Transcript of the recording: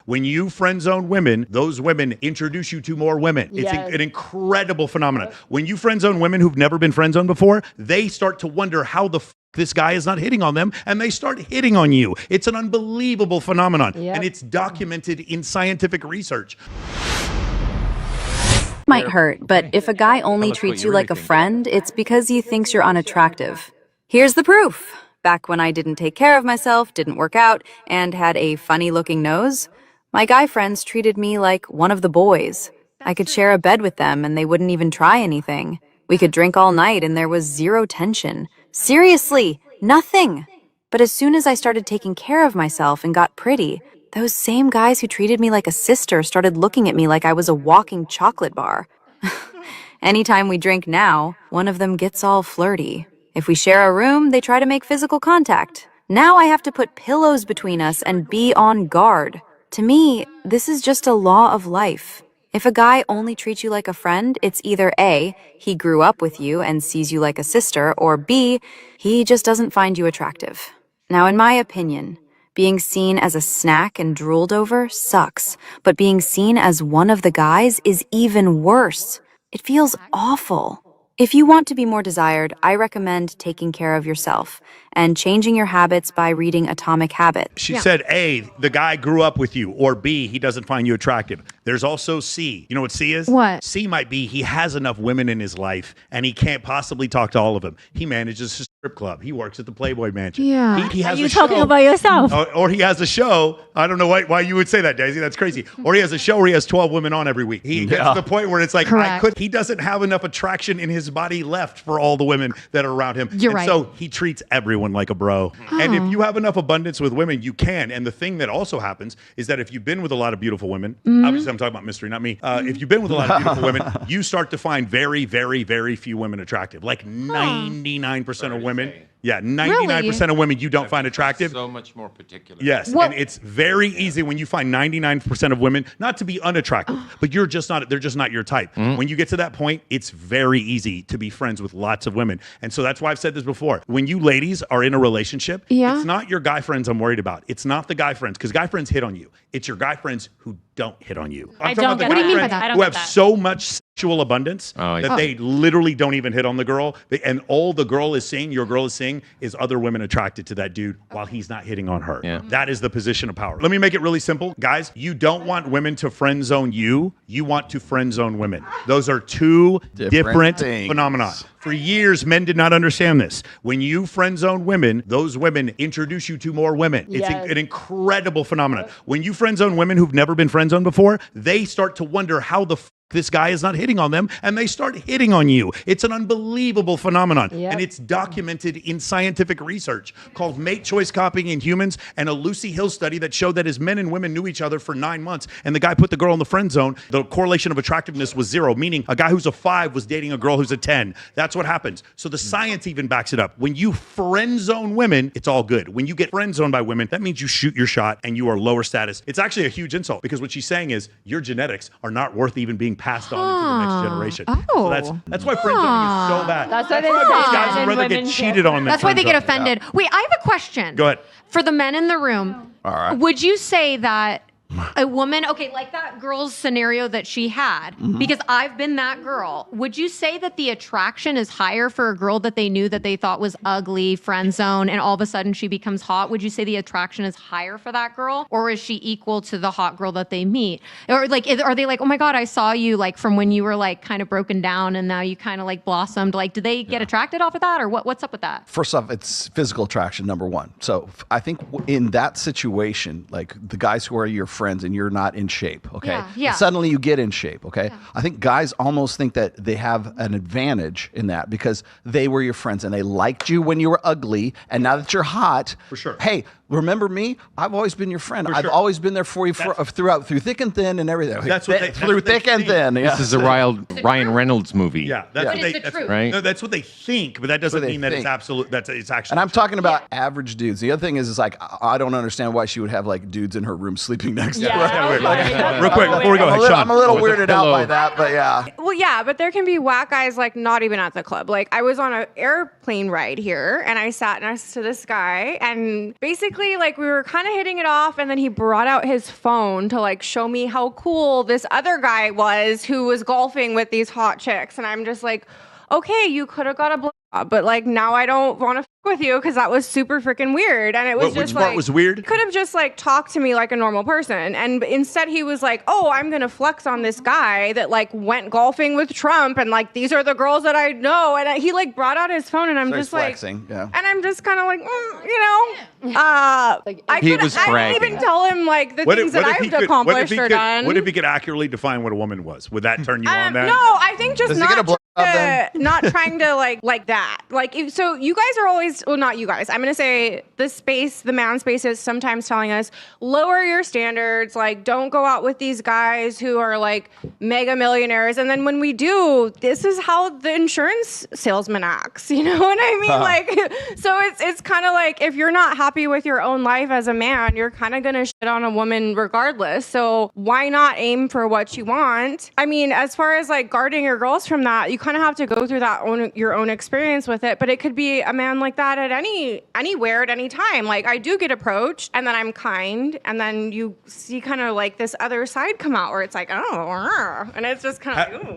When you friend zone women, those women introduce you to more women. It's an incredible phenomenon. When you friend zone women who've never been friend zoned before, they start to wonder how the this guy is not hitting on them, and they start hitting on you. It's an unbelievable phenomenon, and it's documented in scientific research. Might hurt, but if a guy only treats you like a friend, it's because he thinks you're unattractive. Here's the proof. Back when I didn't take care of myself, didn't work out, and had a funny-looking nose, my guy friends treated me like one of the boys. I could share a bed with them, and they wouldn't even try anything. We could drink all night, and there was zero tension. Seriously, nothing. But as soon as I started taking care of myself and got pretty, those same guys who treated me like a sister started looking at me like I was a walking chocolate bar. Anytime we drink now, one of them gets all flirty. If we share a room, they try to make physical contact. Now I have to put pillows between us and be on guard. To me, this is just a law of life. If a guy only treats you like a friend, it's either A, he grew up with you and sees you like a sister, or B, he just doesn't find you attractive. Now, in my opinion, being seen as a snack and drooled over sucks, but being seen as one of the guys is even worse. It feels awful. If you want to be more desired, I recommend taking care of yourself and changing your habits by reading Atomic Habits. She said, A, the guy grew up with you, or B, he doesn't find you attractive. There's also C. You know what C is? What? C might be he has enough women in his life and he can't possibly talk to all of them. He manages a strip club. He works at the Playboy Mansion. Yeah. He has Are you a show. talking about yourself? Or he has a show. I don't know why you would say that, Daisy. That's crazy. Or he has a show where he has 12 women on every week. He gets to the point where it's like, he doesn't have enough attraction in his body left for all the women that are around him. You're right. So he treats everyone like a bro. And if you have enough abundance with women, you can. And the thing that also happens is that if you've been with a lot of beautiful women, obviously I'm talking about mystery, not me. If you've been with a lot of beautiful women, you start to find very, very, very few women attractive. Like 99% of women. Yeah, 99% of women you don't find attractive. So much more particular. Yes, and it's very easy when you find 99% of women not to be unattractive, but they're just not your type. When you get to that point, it's very easy to be friends with lots of women. And so that's why I've said this before. When you ladies are in a relationship, it's not your guy friends I'm worried about. It's not the guy friends, because guy friends hit on you. It's your guy friends who don't hit on you. I'm talking about the guy friends who have so much sexual abundance that they literally don't even hit on the girl. And all the girl is seeing, your girl is seeing, is other women attracted to that dude while he's not hitting on her. Yeah. That is the position of power. Let me make it really simple. Guys, you don't want women to friend zone you. You want to friend zone women. Those are two different phenomena. For years, men did not understand this. When you friend zone women, those women introduce you to more women. It's an incredible phenomenon. When you friend zone women who've never been friend zoned before, they start to wonder how the this guy is not hitting on them, and they start hitting on you. It's an unbelievable phenomenon, and it's documented in scientific research called mate choice copying in humans, and a Lucy Hill study that showed that as men and women knew each other for 9 months, and the guy put the girl in the friend zone, the correlation of attractiveness was 0, meaning a guy who's a 5 was dating a girl who's a 10. That's what happens. So the science even backs it up. When you friend zone women, it's all good. When you get friend zoned by women, that means you shoot your shot and you are lower status. It's actually a huge insult, because what she's saying is your genetics are not worth even being passed on into the next generation. So that's why friend zoning is so bad. That's why most guys would rather get cheated on than That's why they get friend zoned. offended. Wait, I have a question. Go ahead. For the men in the room, would you say that a woman, like that girl's scenario that she had, because I've been that girl, would you say that the attraction is higher for a girl that they knew that they thought was ugly, friend zone, and all of a sudden she becomes hot? Would you say the attraction is higher for that girl, or is she equal to the hot girl that they meet? Or are they like, oh my God, I saw you like from when you were like kind of broken down and now you kind of like blossomed? Like, do they get attracted off of that, or what's up with that? First off, it's physical attraction, number one. So I think in that situation, like the guys who are your friends and you're not in shape, okay? Yeah. Suddenly you get in shape, okay? Yeah. I think guys almost think that they have an advantage in that because they were your friends and they liked you when you were ugly, and now that you're hot, for sure. Hey, remember me? I've always been your friend. I've always been there for you through thick and thin and everything. Through thick and thin. Yeah. This is a Ryan Reynolds movie. Yeah, that's the truth. Right? No, that's what they think, but that doesn't mean that it's absolute. It's actually. And I'm talking about average dudes. The other thing is like I don't understand why she would have like dudes in her room sleeping next to her. Real quick before we go, I'm a little weirded out by that, but yeah. Well, yeah, but there can be whack guys like not even at the club. Like I was on an airplane ride here, and I sat next to this guy, and basically basically, like, we were kind of hitting it off, and then he brought out his phone to, like, show me how cool this other guy was who was golfing with these hot chicks. And I'm just like, okay, you could have got a blowjob, but, like, now I don't want to with you because that was super freaking weird. And it was Which part was weird? He could have just, like, talked to me like a normal person. And instead he was like, oh, I'm going to flex on this guy that, like, went golfing with Trump. And, like, these are the girls that I know. And he, like, brought out his phone, and I'm just flexing, like, and I'm just kind of like, I didn't even tell him, like, the things that I've accomplished or done. What if he could accurately define what a woman was? Would that turn you on then? No, I think just not trying to like that. Like, so you guys are always, well, not you guys. I'm going to say the man space is sometimes telling us, lower your standards. Like, don't go out with these guys who are like mega millionaires. And then when we do, this is how the insurance salesman acts. You know what I mean? Like, so it's kind of like, if you're not happy with your own life as a man, you're kind of going to shit on a woman regardless. So why not aim for what you want? I mean, as far as like guarding your girls from that, you kind of have to go through your own experience with it. But it could be a man like that at anywhere at any time. Like, I do get approached, and then I'm kind, and then you see kind of like this other side come out where it's like, oh, and it's just kind of like, ooh.